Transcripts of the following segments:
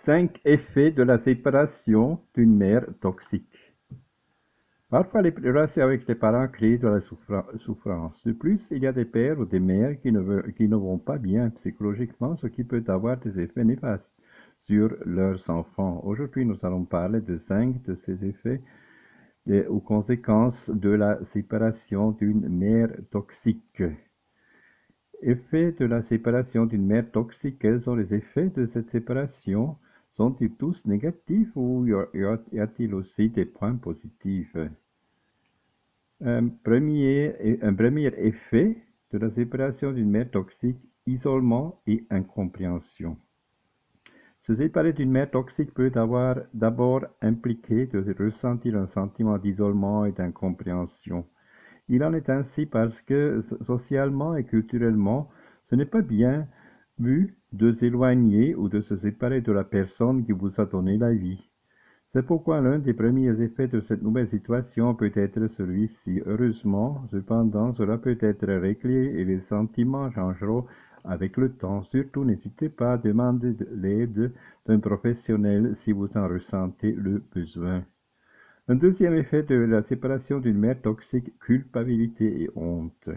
5 effets de la séparation d'une mère toxique. Parfois, les relations avec les parents créent de la souffrance. De plus, il y a des pères ou des mères qui ne vont pas bien psychologiquement, ce qui peut avoir des effets néfastes sur leurs enfants. Aujourd'hui, nous allons parler de 5 de ces effets ou conséquences de la séparation d'une mère toxique. Effets de la séparation d'une mère toxique. Quels sont les effets de cette séparation? Sont-ils tous négatifs ou y a-t-il aussi des points positifs? Un premier effet de la séparation d'une mère toxique: isolement et incompréhension. Se séparer d'une mère toxique peut avoir d'abord impliqué de ressentir un sentiment d'isolement et d'incompréhension. Il en est ainsi parce que socialement et culturellement, ce n'est pas bien vu de s'éloigner ou de se séparer de la personne qui vous a donné la vie. C'est pourquoi l'un des premiers effets de cette nouvelle situation peut être celui-ci. Heureusement, cependant, cela peut être réglé et les sentiments changeront avec le temps. Surtout, n'hésitez pas à demander l'aide d'un professionnel si vous en ressentez le besoin. Un deuxième effet de la séparation d'une mère toxique: culpabilité et honte.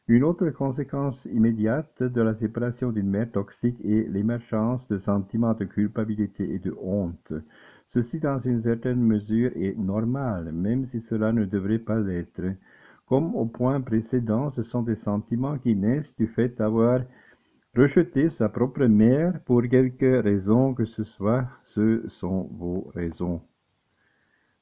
Une autre conséquence immédiate de la séparation d'une mère toxique est l'émergence de sentiments de culpabilité et de honte. Ceci, dans une certaine mesure, est normal, même si cela ne devrait pas l'être. Comme au point précédent, ce sont des sentiments qui naissent du fait d'avoir rejeté sa propre mère pour quelque raison que ce soit. Ce sont vos raisons.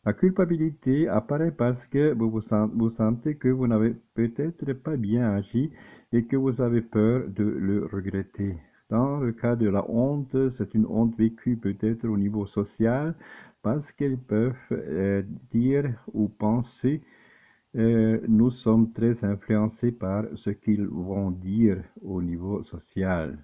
La culpabilité apparaît parce que vous sentez que vous n'avez peut-être pas bien agi et que vous avez peur de le regretter. Dans le cas de la honte, c'est une honte vécue peut-être au niveau social parce qu'ils peuvent dire ou penser nous sommes très influencés par ce qu'ils vont dire au niveau social.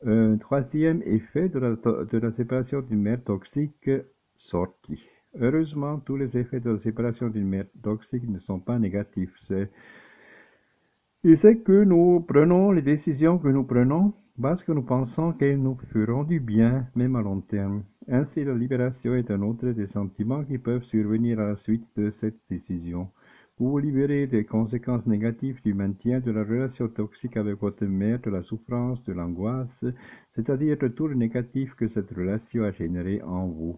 Un troisième effet de la séparation d'une mère toxique: sortie. Heureusement, tous les effets de la séparation d'une mère toxique ne sont pas négatifs. C'est que nous prenons les décisions que nous prenons parce que nous pensons qu'elles nous feront du bien, même à long terme. Ainsi, la libération est un autre des sentiments qui peuvent survenir à la suite de cette décision. Vous vous libérez des conséquences négatives du maintien de la relation toxique avec votre mère, de la souffrance, de l'angoisse, c'est-à-dire de tout le négatif que cette relation a généré en vous.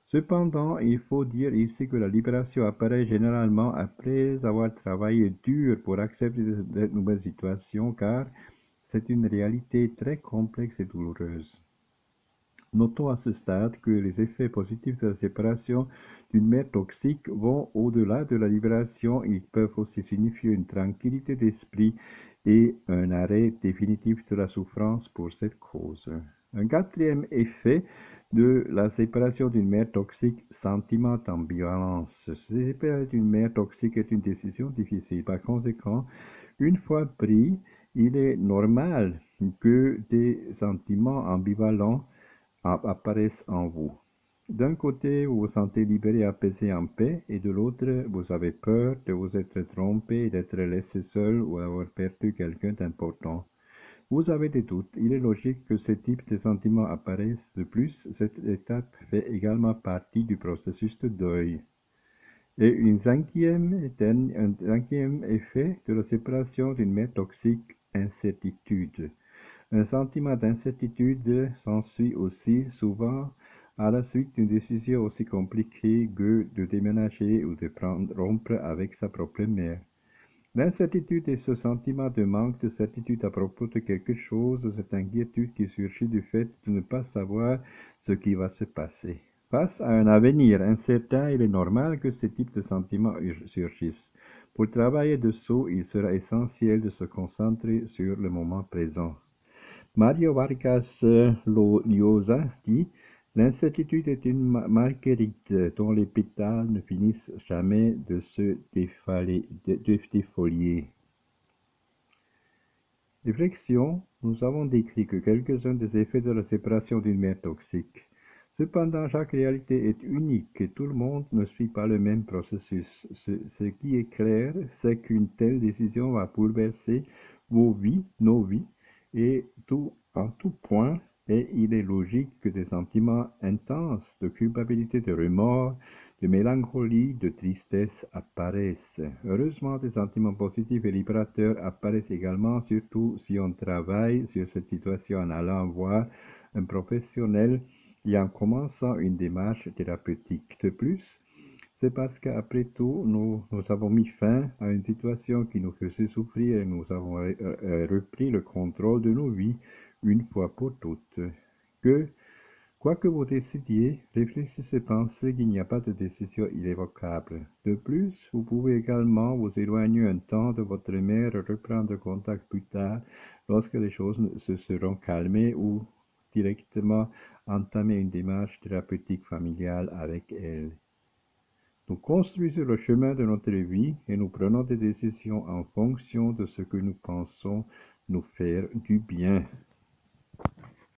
Cependant, il faut dire ici que la libération apparaît généralement après avoir travaillé dur pour accepter cette nouvelle situation, car c'est une réalité très complexe et douloureuse. Notons à ce stade que les effets positifs de la séparation d'une mère toxique vont au-delà de la libération. Ils peuvent aussi signifier une tranquillité d'esprit et un arrêt définitif de la souffrance pour cette cause. Un quatrième effet de la séparation d'une mère toxique: sentiment d'ambivalence. Se séparer d'une mère toxique est une décision difficile. Par conséquent, une fois pris, il est normal que des sentiments ambivalents apparaissent en vous. D'un côté, vous vous sentez libéré, apaisé, en paix, et de l'autre, vous avez peur de vous être trompé, d'être laissé seul ou d'avoir perdu quelqu'un d'important. Vous avez des doutes. Il est logique que ce type de sentiments apparaissent. De plus, cette étape fait également partie du processus de deuil. Et un cinquième effet de la séparation d'une mère toxique: incertitude. Un sentiment d'incertitude s'ensuit aussi souvent à la suite d'une décision aussi compliquée que de déménager ou de rompre avec sa propre mère. L'incertitude est ce sentiment de manque de certitude à propos de quelque chose, cette inquiétude qui surgit du fait de ne pas savoir ce qui va se passer. Face à un avenir incertain, il est normal que ce type de sentiments surgissent. Pour travailler dessous, il sera essentiel de se concentrer sur le moment présent. Mario Vargas Llosa dit: l'incertitude est une marguerite dont les pétales ne finissent jamais de se défolier. Réflexion. Nous avons décrit que quelques-uns des effets de la séparation d'une mère toxique. Cependant, chaque réalité est unique et tout le monde ne suit pas le même processus. Ce qui est clair, c'est qu'une telle décision va bouleverser vos vies, nos vies, et en tout point, Et il est logique que des sentiments intenses de culpabilité, de remords, de mélancolie, de tristesse apparaissent. Heureusement, des sentiments positifs et libérateurs apparaissent également, surtout si on travaille sur cette situation en allant voir un professionnel et en commençant une démarche thérapeutique. De plus, c'est parce qu'après tout, nous avons mis fin à une situation qui nous faisait souffrir et nous avons repris le contrôle de nos vies une fois pour toutes. Que, quoi que vous décidiez, réfléchissez et pensez qu'il n'y a pas de décision irrévocable. De plus, vous pouvez également vous éloigner un temps de votre mère et reprendre contact plus tard lorsque les choses se seront calmées ou directement entamer une démarche thérapeutique familiale avec elle. Nous construisons le chemin de notre vie et nous prenons des décisions en fonction de ce que nous pensons nous faire du bien.